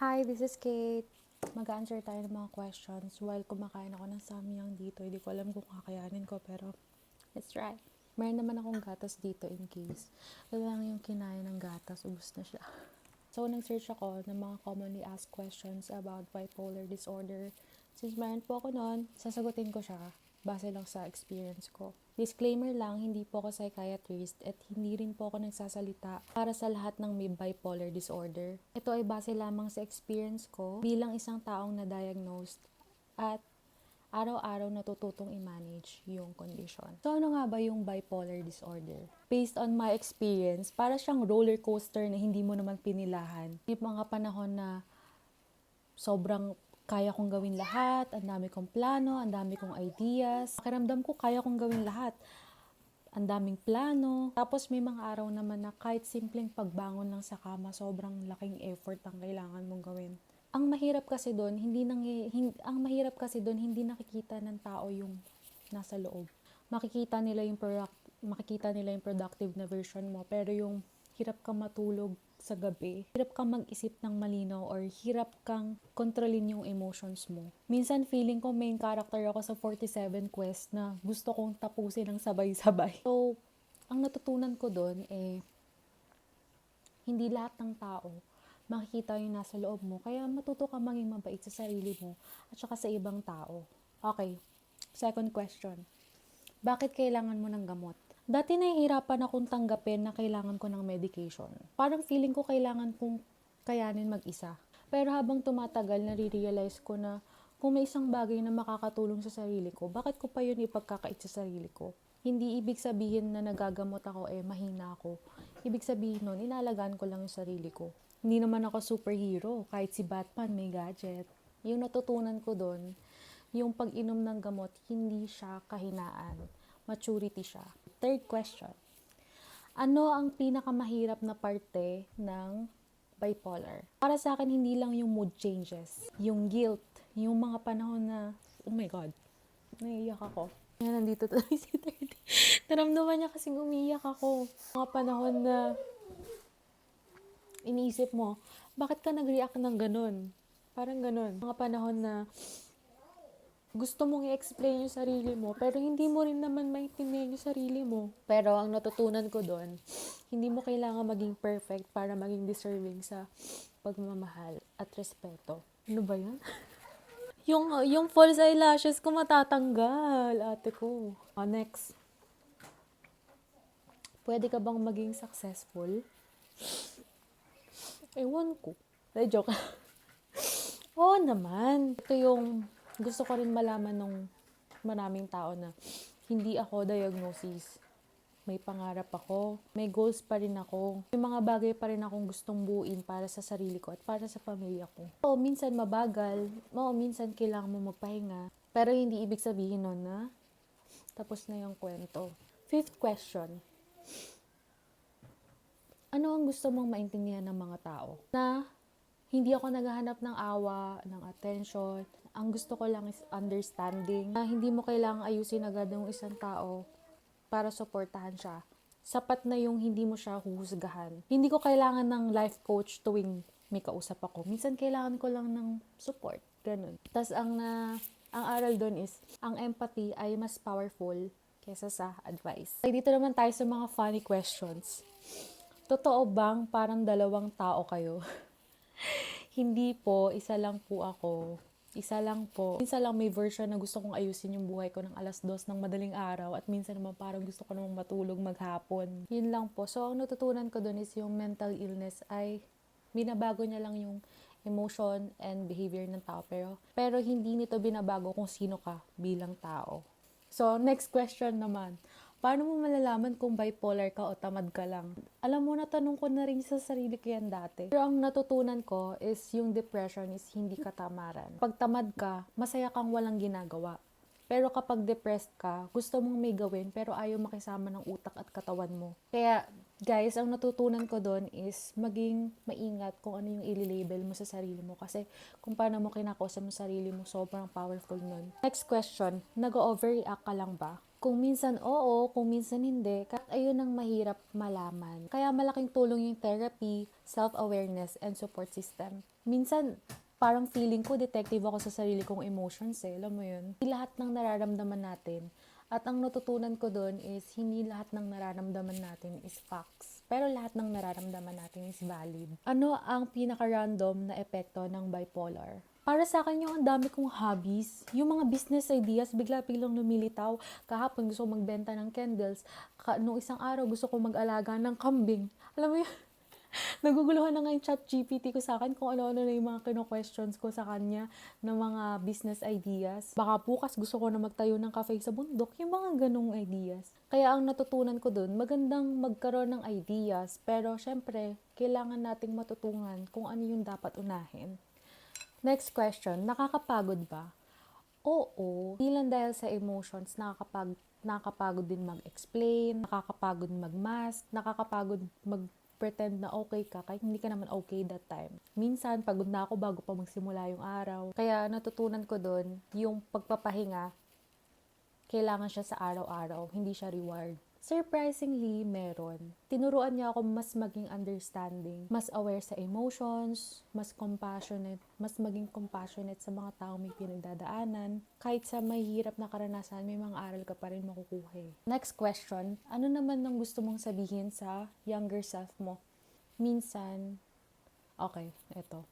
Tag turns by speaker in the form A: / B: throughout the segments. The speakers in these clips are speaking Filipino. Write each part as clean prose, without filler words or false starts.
A: Hi, this is Kate. Mag-answer tayo ng mga questions while kumakain ako ng samyang dito. Hindi ko alam kung kakayanin ko, pero let's try. Meron naman akong gatas dito in case. Ito lang yung kinain ng gatas, ubus na siya. So, nag-search ako ng mga commonly asked questions about bipolar disorder. Since meron po ako noon, sasagutin ko siya base lang sa experience ko. Disclaimer lang, hindi po ako psychiatrist at hindi rin po ako nagsasalita para sa lahat ng may bipolar disorder. Ito ay base lamang sa experience ko bilang isang taong na-diagnosed at araw-araw natututong i-manage yung condition. So, ano nga ba yung bipolar disorder? Based on my experience, para siyang roller coaster na hindi mo naman pinilahan. Yung mga panahon na sobrang kaya kong gawin lahat, ang dami kong plano, ang dami kong ideas. Pakiramdam ko kaya kong gawin lahat. Ang daming plano. Tapos may mga araw naman na kahit simpleng pagbangon lang sa kama, sobrang laking effort ang kailangan mong gawin. Ang mahirap kasi doon, hindi nakikita ng tao yung nasa loob. Makikita nila yung productive na version mo, pero yung hirap kang matulog sa gabi, hirap kang mag-isip ng malinaw, or hirap kang kontrolin yung emotions mo. Minsan feeling ko main character ako sa 47 quest na gusto kong tapusin ng sabay-sabay. So, ang natutunan ko doon hindi lahat ng tao makikita yung nasa loob mo. Kaya matuto ka maging mabait sa sarili mo at saka sa ibang tao. Okay, second question. Bakit kailangan mo ng gamot? Dati nahihirapan akong tanggapin na kailangan ko ng medication. Parang feeling ko kailangan kong kayanin mag-isa. Pero habang tumatagal, nare-realize ko na kung may isang bagay na makakatulong sa sarili ko, bakit ko pa yun ipagkakait sa sarili ko? Hindi ibig sabihin na nagagamot ako mahina ako. Ibig sabihin nun, inalagaan ko lang yung sarili ko. Hindi naman ako superhero, kahit si Batman may gadget. Yung natutunan ko doon, yung pag-inom ng gamot, hindi siya kahinaan. Maturity siya. Third question. Ano ang pinakamahirap na parte ng bipolar? Para sa akin, hindi lang yung mood changes. Yung guilt. Yung mga panahon na, oh my God, naiiyak ako. Yan, nandito talaga si 30. Naramdaman niya kasing umiiyak ako. Mga panahon na iniisip mo, bakit ka nag-react ng ganun? Parang ganun. Mga panahon na gusto mong i-explain yung sarili mo, pero hindi mo rin naman maintindihan yung sarili mo. Pero ang natutunan ko doon, hindi mo kailangan maging perfect para maging deserving sa pagmamahal at respeto. Ano ba yan? yung false eyelashes ko matatanggal, ate ko. Next. Pwede ka bang maging successful? Ewan ko. Ay, joke. Oo naman. Ito yung gusto ko rin malaman ng maraming tao na hindi ako diagnosis. May pangarap ako. May goals pa rin ako. May mga bagay pa rin akong gustong buuin para sa sarili ko at para sa pamilya ko. Oo, minsan mabagal. Oo, minsan kailangan mo magpahinga. Pero hindi ibig sabihin nun na tapos na yung kwento. Fifth question. Ano ang gusto mong maintindihan ng mga tao? Na hindi ako naghahanap ng awa, ng attention. Ang gusto ko lang is understanding. Na hindi mo kailangang ayusin agad ng isang tao para suportahan siya. Sapat na yung hindi mo siya huhusgahan. Hindi ko kailangan ng life coach tuwing may kausap ako. Minsan kailangan ko lang ng support. Ganun. Tapos ang aral doon is, ang empathy ay mas powerful kesa sa advice. Dito naman tayo sa mga funny questions. Totoo bang parang dalawang tao kayo? Hindi po, isa lang po ako. Isa lang po. Minsan lang may version na gusto kong ayusin yung buhay ko ng 2:00 ng madaling araw at minsan naman parang gusto ko namang matulog maghapon. Yun lang po. So, ang natutunan ko dun is yung mental illness ay binabago niya lang yung emotion and behavior ng tao. Pero hindi nito binabago kung sino ka bilang tao. So, next question naman. Paano mo malalaman kung bipolar ka o tamad ka lang? Alam mo, natanong ko na rin sa sarili ko yan dati. Pero ang natutunan ko is yung depression is hindi katamaran. Pag tamad ka, masaya kang walang ginagawa. Pero kapag depressed ka, gusto mong may gawin pero ayaw makisama ng utak at katawan mo. Kaya, guys, ang natutunan ko doon is maging maingat kung ano yung i-label mo sa sarili mo. Kasi kung paano mo kinakausap mo sarili mo, sobrang powerful nun. Next question, nag-overreact ka lang ba? Kung minsan oo, kung minsan hindi. Kahit ayun ang mahirap malaman. Kaya malaking tulong yung therapy, self-awareness, and support system. Minsan, parang feeling ko, detective ako sa sarili kong emotions eh. Alam mo yun? Hindi lahat ng nararamdaman natin. At ang natutunan ko doon is, hindi lahat ng nararamdaman natin is facts. Pero lahat ng nararamdaman natin is valid. Ano ang pinaka-random na epekto ng bipolar? Para sa akin yung ang dami kong hobbies, yung mga business ideas, bigla-biglang lumilitaw. Kahapon gusto ko magbenta ng candles. Nung isang araw gusto ko mag-alaga ng kambing. Alam mo yun? Naguguluhan na nga yung chat GPT ko sa akin kung ano-ano na yung mga kino-questions ko sa kanya ng mga business ideas. Baka bukas gusto ko na magtayo ng cafe sa bundok, yung mga ganong ideas. Kaya ang natutunan ko dun, magandang magkaroon ng ideas, pero syempre, kailangan nating matutungan kung ano yung dapat unahin. Next question, nakakapagod ba? Oo, hindi lang dahil sa emotions, nakakapagod din mag-explain, nakakapagod mag-mask, nakakapagod mag-pretend na okay ka kahit hindi ka naman okay that time. Minsan, pagod na ako bago pa magsimula yung araw. Kaya natutunan ko dun, yung pagpapahinga, kailangan siya sa araw-araw, hindi siya reward. Surprisingly, meron. Tinuruan niya ako mas maging understanding, mas aware sa emotions, mas maging compassionate sa mga taong may pinagdadaanan. Kahit sa mahihirap na karanasan, may mga aral ka pa rin makukuha eh. Next question, ano naman ang gusto mong sabihin sa younger self mo? Minsan, okay, eto.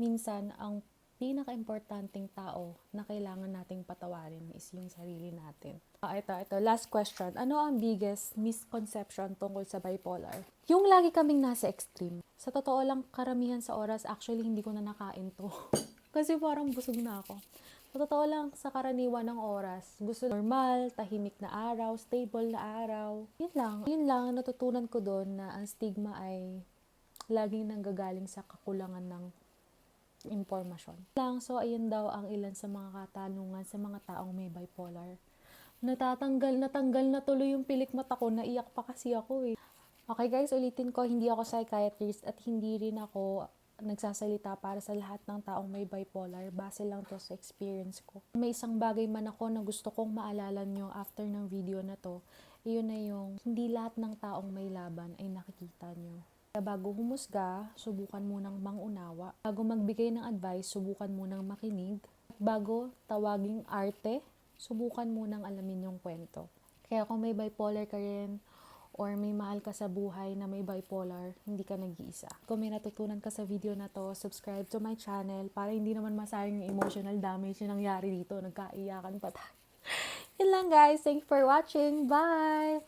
A: Minsan, ang pinaka-importanting tao na kailangan nating patawarin is yung sarili natin. Ito. Last question. Ano ang biggest misconception tungkol sa bipolar? Yung lagi kaming nasa extreme. Sa totoo lang, karamihan sa oras, actually, hindi ko na nakain to. Kasi parang busog na ako. Sa totoo lang, sa karaniwan ng oras, gusto normal, tahimik na araw, stable na araw. Yun lang, natutunan ko doon na ang stigma ay laging nanggagaling sa kakulangan ng impormasyon. So, ayun daw ang ilan sa mga katanungan sa mga taong may bipolar. Natanggal na tuloy yung pilik mata ko, naiyak pa kasi ako eh. Okay guys, ulitin ko, hindi ako psychiatrist at hindi rin ako nagsasalita para sa lahat ng taong may bipolar. Base lang to sa experience ko. May isang bagay man ako na gusto kong maalala nyo after ng video na to, iyon na yung hindi lahat ng taong may laban ay nakikita nyo. Kaya bago humusga, subukan munang mangunawa. Bago magbigay ng advice, subukan munang makinig. At bago tawaging arte, subukan munang alamin yung kwento. Kaya kung may bipolar ka rin, or may mahal ka sa buhay na may bipolar, hindi ka nag-iisa. Kung may natutunan ka sa video na to, subscribe to my channel para hindi naman masayang yung emotional damage na nangyari dito. Nagkaiyakan pa tayo. Yun lang guys. Thank you for watching. Bye!